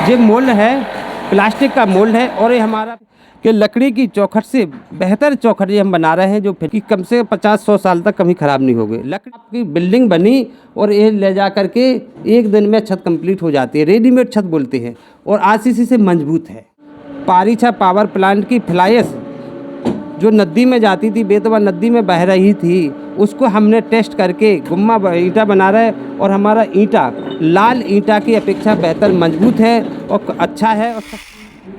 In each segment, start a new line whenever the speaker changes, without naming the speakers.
ये मोल्ड है, प्लास्टिक का मोल्ड है और ये हमारा कि लकड़ी की चौखट से बेहतर चौखट ये हम बना रहे हैं जो फिर कि कम से 50-100 साल तक कभी ख़राब नहीं होगी। लकड़ी की बिल्डिंग बनी और ये ले जा करके एक दिन में छत कंप्लीट हो जाती है, रेडीमेड छत बोलते हैं और आरसीसी से मजबूत है। पारीछा पावर प्लांट की फ्लाइस जो नदी में जाती थी, बेतवा नदी में बह रही थी, उसको हमने टेस्ट करके गुम्मा ईंटा बना रहा है और हमारा ईंटा लाल ईंटा की अपेक्षा बेहतर मजबूत है और अच्छा है।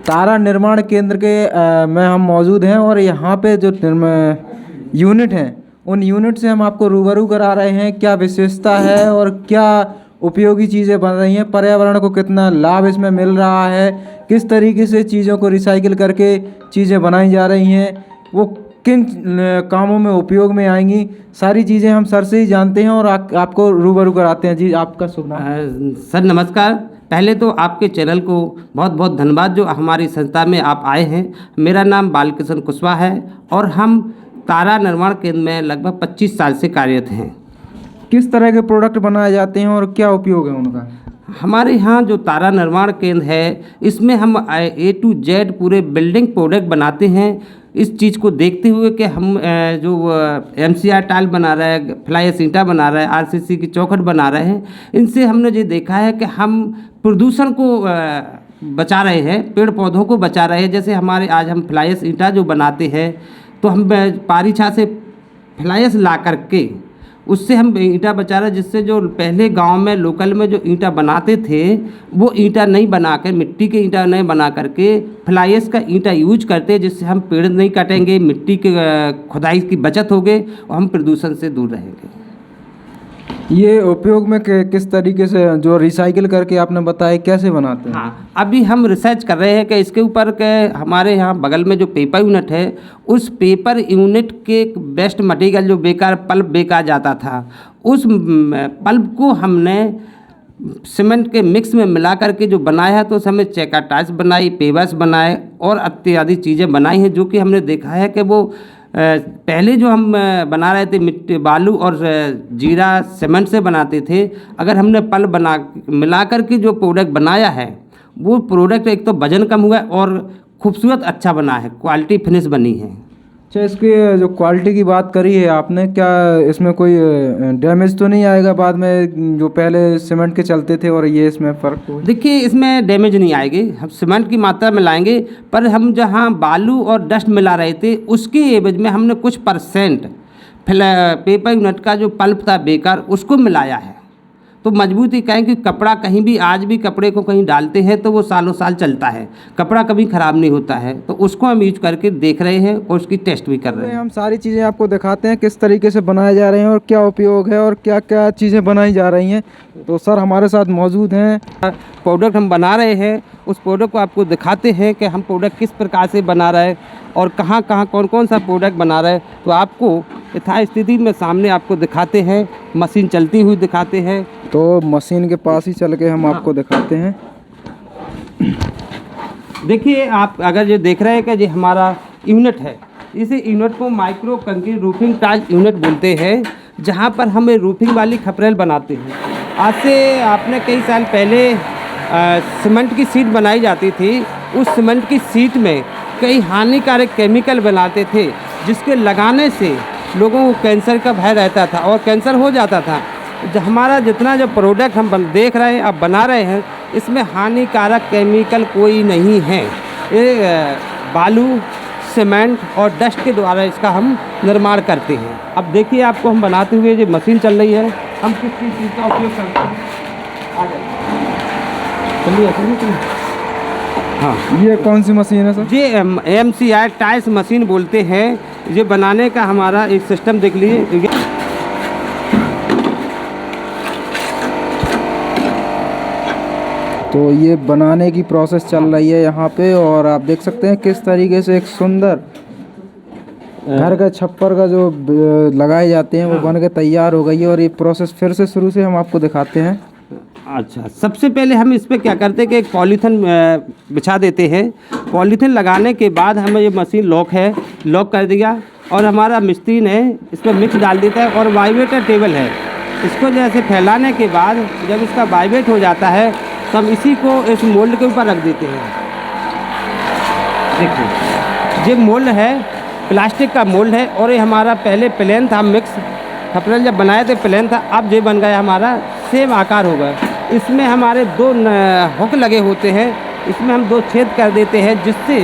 तारा निर्माण केंद्र के में हम मौजूद हैं और यहाँ पे जो यूनिट हैं उन यूनिट से हम आपको रूबरू करा रहे हैं क्या विशेषता है और क्या उपयोगी चीज़ें बन रही हैं, पर्यावरण को कितना लाभ इसमें मिल रहा है, किस तरीके से चीज़ों को रिसाइकिल करके चीज़ें बनाई जा रही हैं, वो किन कामों में उपयोग में आएंगी, सारी चीज़ें हम सर से ही जानते हैं और आपको रूबरू कराते हैं। जी आपका शुभ नाम?
सर नमस्कार। पहले तो आपके चैनल को बहुत बहुत धन्यवाद जो हमारी संस्था में आप आए हैं। मेरा नाम बालकृष्ण कुशवाहा है और हम तारा निर्माण केंद्र में लगभग 25 साल से कार्यरत हैं।
किस तरह के प्रोडक्ट बनाए जाते हैं और क्या उपयोग है उनका?
हमारे यहाँ जो तारा निर्माण केंद्र है इसमें हम A to Z पूरे बिल्डिंग प्रोडक्ट बनाते हैं। इस चीज़ को देखते हुए कि हम जो MCR टाइल बना रहे हैं, फ्लाई ईंटा बना रहे हैं, RCC की चौखट बना रहे हैं, इनसे हमने ये देखा है कि हम प्रदूषण को बचा रहे हैं, पेड़ पौधों को बचा रहे हैं। जैसे हमारे आज हम फ्लाई ईंटा जो बनाते हैं तो हम पारीछा से फ्लाई ला करके उससे हम ईंटा बचा रहे हैं, जिससे जो पहले गांव में लोकल में जो ईंटा बनाते थे वो ईंटा नहीं बना कर, मिट्टी के ईंटा नहीं बना करके फ्लाइस का ईंटा यूज करते हैं, जिससे हम पेड़ नहीं काटेंगे, मिट्टी के खुदाई की बचत होगी और हम प्रदूषण से दूर रहेंगे।
ये उपयोग में किस तरीके से जो रिसाइकिल करके आपने बताया कैसे बनाते हैं?
हाँ, अभी हम रिसर्च कर रहे हैं कि इसके ऊपर के हमारे यहाँ बगल में जो पेपर यूनिट है उस पेपर यूनिट के बेस्ट मटेरियल जो बेकार पल्प बेकार जाता था, उस पल्प को हमने सीमेंट के मिक्स में मिला करके जो बनाया है, तो उस हमें चेका टाइल्स बनाई, पेवर्स बनाए और इत्यादि चीज़ें बनाई हैं, जो कि हमने देखा है कि वो पहले जो हम बना रहे थे मिट्टी बालू और जीरा सीमेंट से बनाते थे, अगर हमने पल बना मिला कर के जो प्रोडक्ट बनाया है वो प्रोडक्ट एक तो वजन कम हुआ और खूबसूरत अच्छा बना है, क्वालिटी फिनिश बनी है।
अच्छा, इसकी जो क्वालिटी की बात करी है आपने, क्या इसमें कोई डैमेज तो नहीं आएगा बाद में जो पहले सीमेंट के चलते थे और ये इसमें फ़र्क हो?
देखिए, इसमें डैमेज नहीं आएगी, हम सीमेंट की मात्रा में लाएंगे, पर हम जहां बालू और डस्ट मिला रहे थे उसके एवज में हमने कुछ परसेंट पेपर यूनिट का जो पल्प था बेकार उसको मिलाया है। तो मजबूती कहें कि कपड़ा कहीं भी आज भी कपड़े को कहीं डालते हैं तो वो सालों साल चलता है, कपड़ा कभी ख़राब नहीं होता है। तो उसको हम यूज करके देख रहे हैं और उसकी टेस्ट भी कर रहे हैं।
हम सारी चीज़ें आपको दिखाते हैं किस तरीके से बनाए जा रहे हैं और क्या उपयोग है और क्या क्या चीज़ें बनाई जा रही हैं। तो सर हमारे साथ मौजूद हैं।
प्रोडक्ट हम बना रहे हैं, उस प्रोडक्ट को आपको दिखाते हैं कि हम प्रोडक्ट किस प्रकार से बना रहे हैं और कहाँ कहाँ कौन कौन सा प्रोडक्ट बना रहे हैं। तो आपको यथास्थिति में सामने आपको दिखाते हैं, मशीन चलती हुई दिखाते हैं।
तो मशीन के पास ही चल के हम आपको दिखाते हैं।
देखिए, आप अगर ये देख रहे हैं कि ये हमारा यूनिट है, इसी यूनिट को micro concrete roofing tiles unit बोलते हैं, जहाँ पर हम रूफिंग वाली खपरेल बनाते हैं। आज से आपने कई साल पहले सीमेंट की सीट बनाई जाती थी, उस सीमेंट की सीट में कई हानिकारक केमिकल बनाते थे, जिसके लगाने से लोगों को कैंसर का भय रहता था और कैंसर हो जाता था। हमारा जितना जो प्रोडक्ट हम देख रहे हैं, अब बना रहे हैं, इसमें हानिकारक केमिकल कोई नहीं है। ये बालू, सीमेंट और डस्ट के द्वारा इसका हम निर्माण करते हैं। अब देखिए, आपको हम बनाते हुए जो मशीन चल रही है, हम किस चीज़ का उपयोग करते हैं, आ जाइए। चलिए। हाँ,
ये कौन सी मशीन है सर?
ये MCR टाइल्स मशीन बोलते हैं। ये बनाने का हमारा एक सिस्टम देख लीजिए।
तो ये बनाने की प्रोसेस चल रही है यहाँ पे और आप देख सकते हैं किस तरीके से एक सुंदर घर का छप्पर का जो लगाए जाते हैं वो बन के तैयार हो गई है। और ये प्रोसेस फिर से शुरू से हम आपको दिखाते हैं।
अच्छा, सबसे पहले हम इस पर क्या करते हैं कि एक पॉलीथिन बिछा देते हैं। पॉलीथिन लगाने के बाद हमें ये मशीन लॉक कर दिया और हमारा मिस्त्री ने इस पर मिक्स डाल देता है और वाइब्रेटर टेबल है। इसको जैसे फैलाने के बाद जब इसका वाइब्रेट हो जाता है तो हम इसी को इस मोल्ड के ऊपर रख देते हैं। देखिए ये मोल्ड है, प्लास्टिक का मोल्ड है, और ये हमारा पहले प्लेन था, मिक्स खपरेल जब बनाए थे प्लेन था, अब ये बन गया हमारा सेम आकार हो गया। इसमें हमारे 2 हुक लगे होते हैं, इसमें हम 2 छेद कर देते हैं, जिससे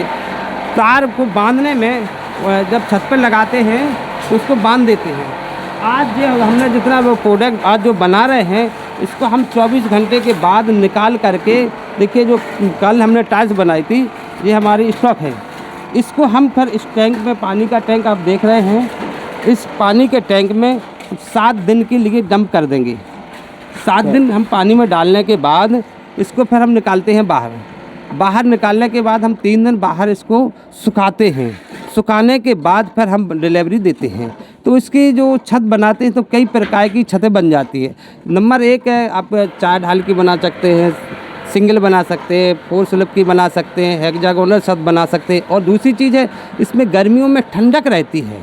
तार को बांधने में जब छत पर लगाते हैं तो उसको बांध देते हैं। आज जो हमने जितना वो प्रोडक्ट आज जो बना रहे हैं, इसको हम 24 घंटे के बाद निकाल करके, देखिए जो कल हमने टाइल्स बनाई थी, ये हमारी स्टॉक है, इसको हम फिर इस टैंक में, पानी का टैंक आप देख रहे हैं, इस पानी के टैंक में 7 दिन के लिए डंप कर देंगे। 7 दिन हम पानी में डालने के बाद इसको फिर हम निकालते हैं बाहर निकालने के बाद हम 3 दिन बाहर इसको सुखाते हैं। सुखाने के बाद फिर हम डिलीवरी देते हैं। तो इसकी जो छत बनाते हैं तो कई प्रकार की छतें बन जाती है। नंबर 1 है, आप 4 ढाल की बना सकते हैं, सिंगल बना सकते हैं, 4 स्लैब की बना सकते हैं, हेक्सागोनल छत बना सकते हैं। और दूसरी चीज़ है, इसमें गर्मियों में ठंडक रहती है,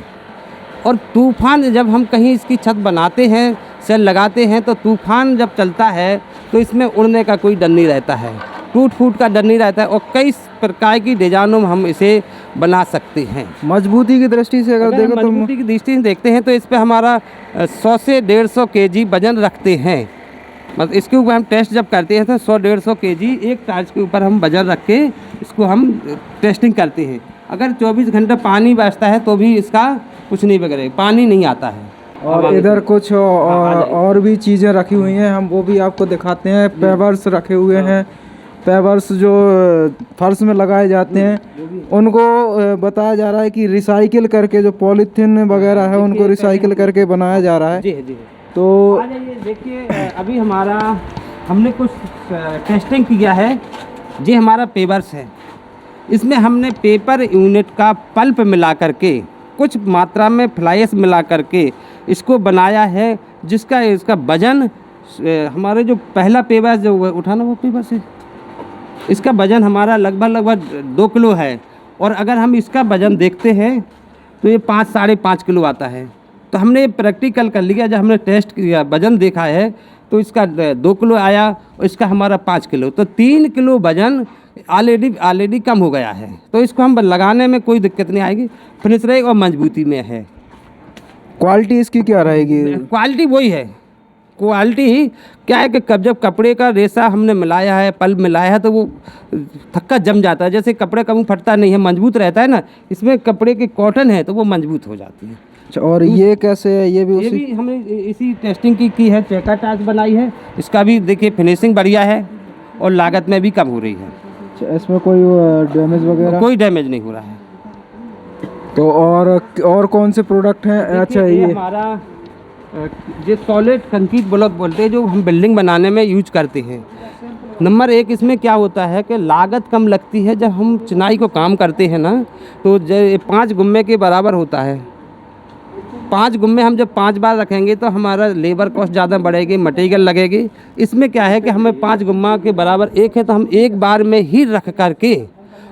और तूफ़ान जब हम कहीं इसकी छत बनाते हैं, सेल लगाते हैं, तो तूफ़ान जब चलता है तो इसमें उड़ने का कोई डर नहीं रहता है, टूट फूट का डर नहीं रहता है, और कई प्रकार की डिजाइनों में हम इसे बना सकते हैं।
मजबूती की दृष्टि से अगर देखें तो
मजबूती की दृष्टि से देखते हैं तो इस पर हमारा 100 से 150 kg वजन रखते हैं। मतलब इसके ऊपर हम टेस्ट जब करते हैं तो 100-150 kg एक टाइल्स के ऊपर हम वजन रख के इसको हम टेस्टिंग करते हैं। अगर 24 घंटे पानी बरसता है तो भी इसका कुछ नहीं बिगड़ेगा, पानी नहीं आता है।
और इधर कुछ और भी चीज़ें रखी हुई हैं, हम वो भी आपको दिखाते हैं। पेवर्स रखे हुए हैं, पेवर्स जो फर्श में लगाए जाते हैं, उनको बताया जा रहा है कि रिसाइकिल करके, जो पॉलीथीन वगैरह है उनको रिसाइकिल करके बनाया जा रहा है।
जी जी।
तो
आ जाइए, देखिए अभी हमने कुछ टेस्टिंग किया है। ये हमारा पेपर्स है, इसमें हमने पेपर यूनिट का पल्प मिला करके, कुछ मात्रा में फ्लाइस मिला करके इसको बनाया है, जिसका इसका वजन हमारे जो पहला पेपर जो उठाना वो पेपर से, इसका वजन हमारा लगभग 2 किलो है। और अगर हम इसका वजन देखते हैं तो ये 5-5.5 किलो आता है। तो हमने ये प्रैक्टिकल कर लिया, जब हमने टेस्ट किया, वजन देखा है, तो इसका 2 किलो आया और इसका हमारा 5 किलो, तो 3 किलो वजन ऑलरेडी कम हो गया है। तो इसको हम लगाने में कोई दिक्कत नहीं आएगी, फिनिश रहेगी और मजबूती में है।
क्वालिटी इसकी क्या रहेगी?
क्वालिटी वही है, क्वालिटी ही क्या है कि जब कपड़े का रेशा हमने मिलाया है, पल्प मिलाया है, तो वो थक्का जम जाता है। जैसे कपड़े कभी फटता नहीं है, मजबूत रहता है ना, इसमें कपड़े की कॉटन है तो वो मजबूत हो जाती है।
अच्छा, और ये कैसे है? ये भी
हमने इसी टेस्टिंग की है, चेका टाइल्स बनाई है। इसका भी देखिए फिनिशिंग बढ़िया है और लागत में भी कम हो रही है।
अच्छा, इसमें कोई डैमेज वगैरह?
कोई डैमेज नहीं हो रहा है।
तो और कौन से प्रोडक्ट हैं? अच्छा, ये
हमारा ये सॉलिड कंक्रीट ब्लॉक बोलते हैं, जो हम बिल्डिंग बनाने में यूज करते हैं। नंबर 1 इसमें क्या होता है कि लागत कम लगती है। जब हम चिनाई को काम करते हैं ना, तो 5 गुम्मे के बराबर होता है। 5 गुम्मे हम जब 5 बार रखेंगे तो हमारा लेबर कॉस्ट ज़्यादा बढ़ेगी, मटेरियल लगेगी। इसमें क्या है कि हमें 5 गुम्मा के बराबर एक है, तो हम एक बार में ही रख करके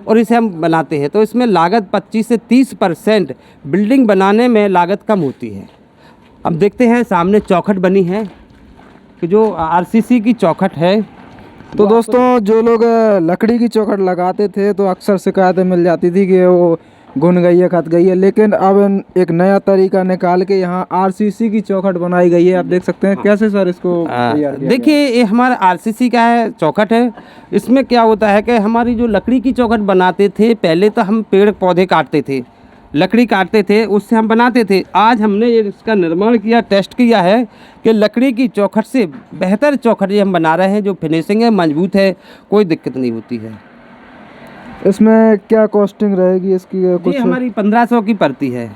और इसे हम बनाते हैं। तो इसमें लागत 25 से 30% बिल्डिंग बनाने में लागत कम होती है। अब देखते हैं, सामने चौखट बनी है कि जो आरसीसी की चौखट है।
तो दोस्तों, जो लोग लकड़ी की चौखट लगाते थे तो अक्सर शिकायतें मिल जाती थी कि वो घुन गई है, खत गई है, लेकिन अब एक नया तरीका निकाल के यहाँ आरसीसी की चौखट बनाई गई है। आप देख सकते हैं। कैसे सर इसको तैयार किया?
देखिए, ये हमारा आरसीसी का है, चौखट है। इसमें क्या होता है कि हमारी जो लकड़ी की चौखट बनाते थे, पहले तो हम पेड़ पौधे काटते थे, लकड़ी काटते थे, उससे हम बनाते थे। आज हमने ये इसका निर्माण किया, टेस्ट किया है कि लकड़ी की चौखट से बेहतर चौखट ये हम बना रहे हैं, जो फिनिशिंग है, मजबूत है, कोई दिक्कत नहीं होती है।
इसमें क्या कॉस्टिंग रहेगी इसकी?
कुछ हमारी 1500 की पड़ती है।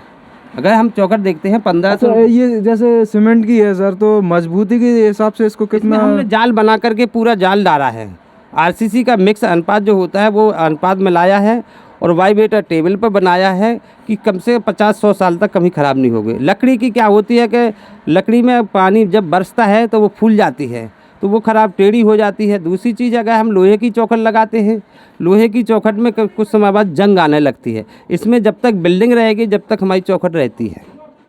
अगर हम चौखट देखते हैं 1500।
ये जैसे सीमेंट की है सर, तो मजबूती के हिसाब से इसको कितना?
हमने जाल बना करके पूरा जाल डाला है। आरसीसी का मिक्स अनुपात जो होता है वो अनुपात मिलाया है और वाइब्रेटर टेबल पर बनाया है कि कम से 50-100 साल तक कभी ख़राब नहीं होगी। लकड़ी की क्या होती है कि लकड़ी में पानी जब बरसता है तो वो फूल जाती है, तो वो ख़राब टेढ़ी हो जाती है। दूसरी चीज़, अगर हम लोहे की चौखट लगाते हैं, लोहे की चौखट में कुछ समय बाद जंग आने लगती है। इसमें जब तक बिल्डिंग रहेगी, जब तक हमारी चौखट रहती है।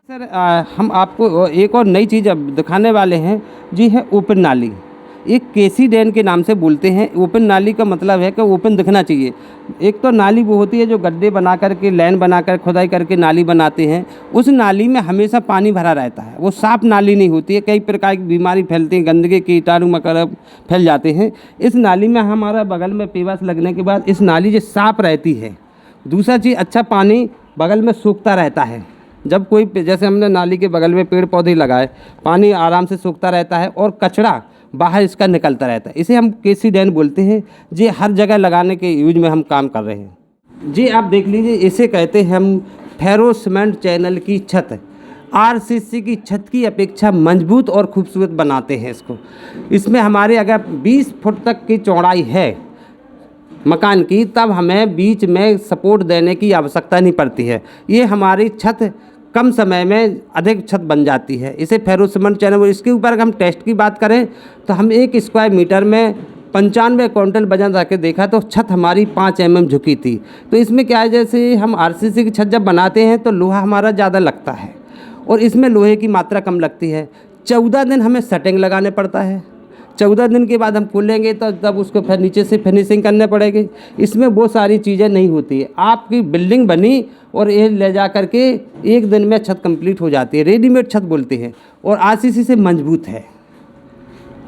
सर हम आपको एक और नई चीज़ अब दिखाने वाले हैं जी, है ओपन नाली। एक केसी डैन के नाम से बोलते हैं। ओपन नाली का मतलब है कि ओपन दिखना चाहिए। एक तो नाली वो होती है जो गड्ढे बना करके, लाइन बनाकर, खुदाई करके नाली बनाते हैं। उस नाली में हमेशा पानी भरा रहता है, वो साफ नाली नहीं होती है। कई प्रकार की बीमारी फैलती है, गंदगी, कीटाणु मकोड़े फैल जाते हैं। इस नाली में हमारा बगल में पेवास लगने के बाद इस नाली जो साफ रहती है। दूसरा चीज़, अच्छा पानी बगल में सूखता रहता है। जब कोई, जैसे हमने नाली के बगल में पेड़ पौधे लगाए, पानी आराम से सूखता रहता है और कचरा बाहर इसका निकलता रहता है। इसे हम केसी डैन बोलते हैं। जी हर जगह लगाने के यूज में हम काम कर रहे हैं। जी आप देख लीजिए, इसे कहते हैं हम फेरो सीमेंट चैनल की छत। आरसीसी की छत की अपेक्षा मजबूत और खूबसूरत बनाते हैं इसको। इसमें हमारे अगर 20 फुट तक की चौड़ाई है मकान की, तब हमें बीच में सपोर्ट देने की आवश्यकता नहीं पड़ती है। ये हमारी छत कम समय में अधिक छत बन जाती है। इसे फेरो सीमेंट चैनल। इसके ऊपर अगर हम टेस्ट की बात करें तो हम 1 स्क्वायर मीटर में 95 क्विंटल वजन रख के देखा तो छत हमारी 5 mm झुकी थी। तो इसमें क्या है, जैसे हम आरसीसी की छत जब बनाते हैं तो लोहा हमारा ज़्यादा लगता है और इसमें लोहे की मात्रा कम लगती है। 14 दिन हमें सेटिंग लगाने पड़ता है। 14 दिन के बाद हम खोलेंगे तो तब उसको फिर नीचे से फिनिशिंग करने पड़ेगी। इसमें वो सारी चीज़ें नहीं होती है। आपकी बिल्डिंग बनी और ये ले जा करके 1 दिन में छत कंप्लीट हो जाती है। रेडीमेड छत बोलते हैं और आरसीसी से मजबूत है।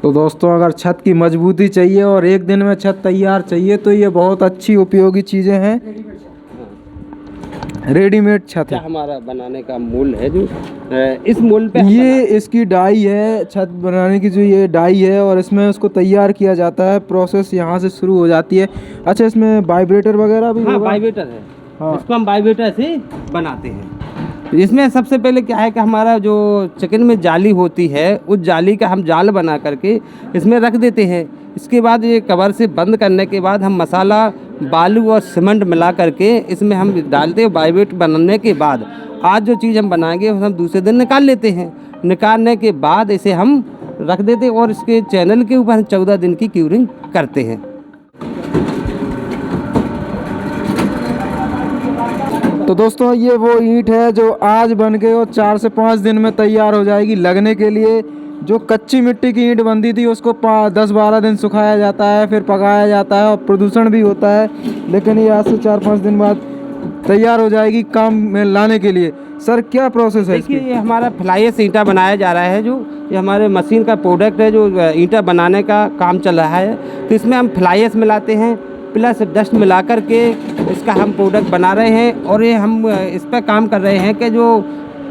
तो दोस्तों, अगर छत की मजबूती चाहिए और 1 दिन में छत तैयार चाहिए तो ये बहुत अच्छी उपयोगी चीज़ें हैं। रेडीमेड छत है।
हमारा बनाने का मूल है जो इस मूल पे
ये इसकी डाई है, छत बनाने की जो ये डाई है और इसमें उसको तैयार किया जाता है। प्रोसेस यहाँ से शुरू हो जाती है। अच्छा, इसमें वाइब्रेटर वगैरह भी?
हाँ,
होगा?
वाइब्रेटर है।
हाँ।
इसको हम वाइब्रेटर से बनाते हैं। इसमें सबसे पहले क्या है कि हमारा जो चिकन में जाली होती है, उस जाली का हम जाल बना करके इसमें रख देते हैं। इसके बाद ये कवर से बंद करने के बाद हम मसाला, बालू और सीमेंट मिला करके इसमें हम डालते हैं। वाइब्रेट बनाने के बाद आज जो चीज़ हम बनाएंगे हम दूसरे दिन निकाल लेते हैं। निकालने के बाद इसे हम रख देते हैं और इसके चैनल के ऊपर 14 दिन की क्यूरिंग करते हैं।
तो दोस्तों, ये वो ईंट है जो आज बन के और 4 से 5 दिन में तैयार हो जाएगी लगने के लिए। जो कच्ची मिट्टी की ईंट बनती थी उसको 10-12 दिन सुखाया जाता है, फिर पकाया जाता है और प्रदूषण भी होता है। लेकिन ये आज से 4-5 दिन बाद तैयार हो जाएगी काम में लाने के लिए। सर, क्या प्रोसेस है इसकी?
देखिए, ये हमारा फ्लाई से ईंटा बनाया जा रहा है। जो ये हमारे मशीन का प्रोडक्ट है, जो ईंटा बनाने का काम चल रहा है। तो इसमें हम फ्लाई मिलाते हैं प्लस डस्ट मिला कर के इसका हम प्रोडक्ट बना रहे हैं। और ये हम इस पर काम कर रहे हैं कि जो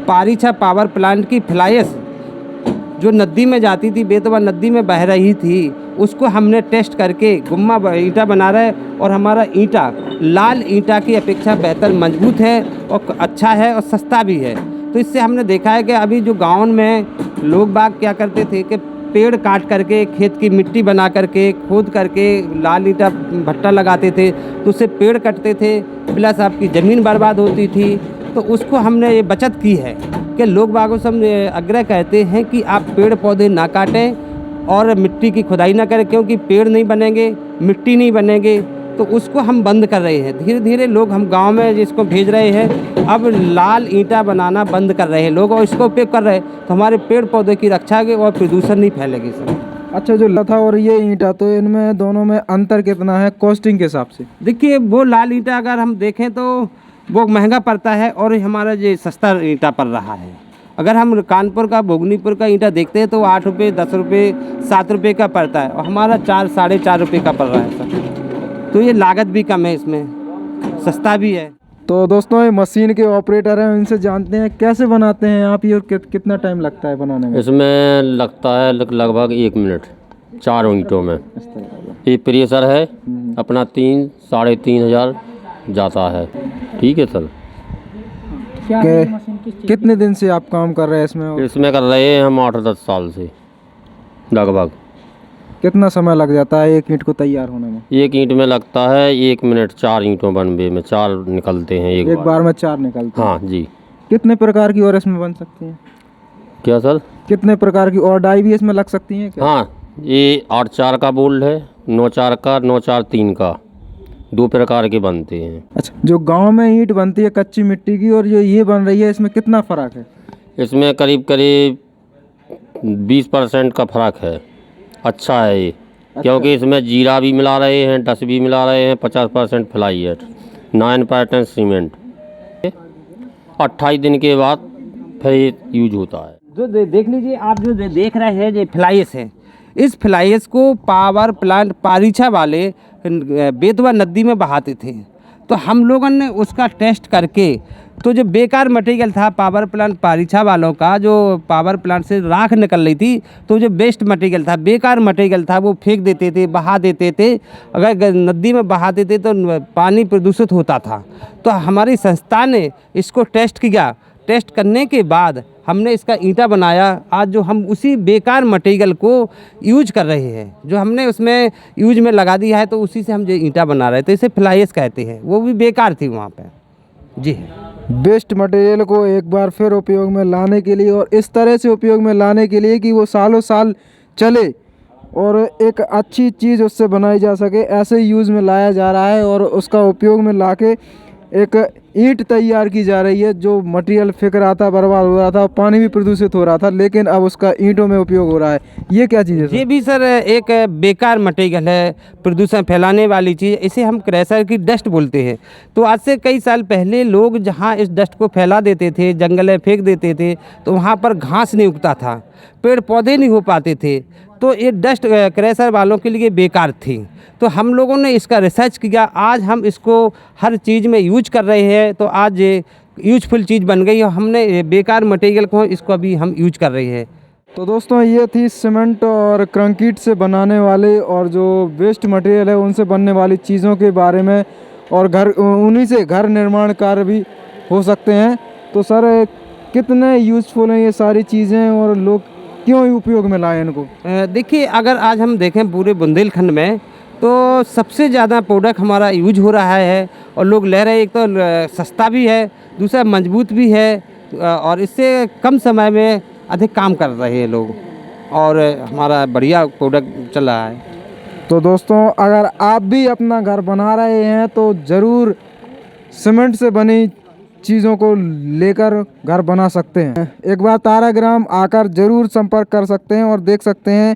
पारीछा पावर प्लांट की फ्लाइस जो नदी में जाती थी, बेतवा नदी में बह रही थी, उसको हमने टेस्ट करके गुम्मा ईंटा बना रहे हैं। और हमारा ईंटा लाल ईंटा की अपेक्षा बेहतर मजबूत है और अच्छा है और सस्ता भी है। तो इससे हमने देखा है कि अभी जो गाँव में लोग बाग क्या करते थे कि पेड़ काट करके खेत की मिट्टी बना करके खोद करके लाल ईंटा भट्टा लगाते थे, तो उससे पेड़ कटते थे प्लस आपकी ज़मीन बर्बाद होती थी। तो उसको हमने ये बचत की है कि लोग बागों से हम आग्रह कहते हैं कि आप पेड़ पौधे ना काटें और मिट्टी की खुदाई ना करें, क्योंकि पेड़ नहीं बनेंगे, मिट्टी नहीं बनेंगे। तो उसको हम बंद कर रहे हैं। धीरे धीरे लोग हम गांव में जिसको भेज रहे हैं, अब लाल ईंटा बनाना बंद कर रहे हैं लोग और इसको उपयोग कर रहे हैं। तो हमारे पेड़ पौधे की रक्षा के और प्रदूषण नहीं फैलेगी सर।
अच्छा, जो लथा और ये ईंटा, तो इनमें दोनों में अंतर कितना है कॉस्टिंग के हिसाब से?
देखिए, वो लाल ईंटा अगर हम देखें तो वो महंगा पड़ता है और हमारा ये सस्ता ईंटा पड़ रहा है। अगर हम कानपुर का, भोगनीपुर का ईंटा देखते हैं तो 8 रुपये, 10 रुपये, 7 रुपये का पड़ता है और हमारा 4-4.5 रुपये का पड़ रहा है सर। तो ये लागत भी कम है, इसमें सस्ता भी है।
तो दोस्तों, ये मशीन के ऑपरेटर हैं, इनसे जानते हैं कैसे बनाते हैं आप ये और कितना टाइम लगता है बनाने में?
इसमें लगता है लगभग 1 मिनट 4 ईंटों में। ये प्रेशर है अपना 3-3.5 हज़ार जाता है। ठीक है सर।
कितने दिन से आप काम कर रहे हैं इसमें?
इसमें कर रहे हैं हम 8-10 साल से लगभग।
कितना समय लग जाता है एक ईंट को तैयार होने में?
1 ईंट में लगता है 1 मिनट। 4 ईंटों बनने में 4 निकलते हैं एक
बार में 4 निकलते हैं?
हाँ जी।
कितने प्रकार की और इसमें बन सकती हैं?
क्या सर?
कितने प्रकार की और डाई भी इसमें लग सकती हैं क्या?
हाँ, ये 8-4 का बोल्ड है, 9-4 का, 9-4-3 का, 2 प्रकार के बनते हैं।
अच्छा, जो गांव में ईंट बनती है कच्ची मिट्टी की और जो ये बन रही है, इसमें कितना फ़र्क है?
इसमें करीब 20% का फ़र्क है। अच्छा है ये, क्योंकि इसमें जीरा भी मिला रहे हैं, डस्ट भी मिला रहे हैं, 50% फ्लाई है, 9% सीमेंट। 28 दिन के बाद फिर यूज होता है।
जो देख लीजिए आप, जो देख रहे हैं ये फ्लाइस है। इस फ्लाइस को पावर प्लांट पारीछा वाले बेतवा नदी में बहाते थे। तो हम लोगों ने उसका टेस्ट करके, तो जो बेकार मटेरियल था पावर प्लांट पारीछा वालों का, जो पावर प्लांट से राख निकल रही थी, तो जो वेस्ट मटेरियल था, बेकार मटेरियल था, वो फेंक देते थे, बहा देते थे। अगर नदी में बहाते थे तो पानी प्रदूषित होता था। तो हमारी संस्था ने इसको टेस्ट किया। टेस्ट करने के बाद हमने इसका ईंटा बनाया। आज जो हम उसी बेकार मटेरियल को यूज कर रहे हैं, जो हमने उसमें यूज में लगा दिया है, तो उसी से हम जो ईंटा बना रहे थे, इसे फ्लाइस कहते हैं। वो भी बेकार थी वहाँ पे। जी,
बेस्ट मटेरियल को एक बार फिर उपयोग में लाने के लिए, और इस तरह से उपयोग में लाने के लिए कि वो सालों साल चले और एक अच्छी चीज़ उससे बनाई जा सके, ऐसे यूज़ में लाया जा रहा है। और उसका उपयोग में लाके एक ईंट तैयार की जा रही है। जो मटेरियल फेंक रहा था, बर्बाद हो रहा था, पानी भी प्रदूषित हो रहा था, लेकिन अब उसका ईंटों में उपयोग हो रहा है। ये क्या चीज़ है सर?
ये भी सर एक बेकार मटेरियल है, प्रदूषण फैलाने वाली चीज़। इसे हम क्रैशर की डस्ट बोलते हैं। तो आज से कई साल पहले लोग जहाँ इस डस्ट को फैला देते थे, जंगल में फेंक देते थे, तो वहाँ पर घास नहीं उगता था, पेड़ पौधे नहीं हो पाते थे। तो ये डस्ट क्रैशर वालों के लिए बेकार थी। तो हम लोगों ने इसका रिसर्च किया। आज हम इसको हर चीज़ में यूज कर रहे हैं। तो आज ये यूजफुल चीज़ बन गई और हमने बेकार मटेरियल को इसको अभी हम यूज कर रहे हैं।
तो दोस्तों, ये थी सीमेंट और कंक्रीट से बनाने वाले और जो वेस्ट मटेरियल है उनसे बनने वाली चीज़ों के बारे में, और उन्हीं से घर निर्माण कार्य भी हो सकते हैं। तो सर, कितने यूज़फुल हैं ये सारी चीज़ें और लोग क्यों उपयोग में लाएं इनको?
देखिए, अगर आज हम देखें पूरे बुंदेलखंड में, तो सबसे ज़्यादा प्रोडक्ट हमारा यूज हो रहा है और लोग ले रहे हैं। एक तो सस्ता भी है, दूसरा मजबूत भी है, और इससे कम समय में अधिक काम कर रहे हैं लोग, और हमारा बढ़िया प्रोडक्ट चल रहा है।
तो दोस्तों, अगर आप भी अपना घर बना रहे हैं तो ज़रूर सीमेंट से बनी चीज़ों को लेकर घर बना सकते हैं। एक बार ताराग्राम आकर ज़रूर संपर्क कर सकते हैं और देख सकते हैं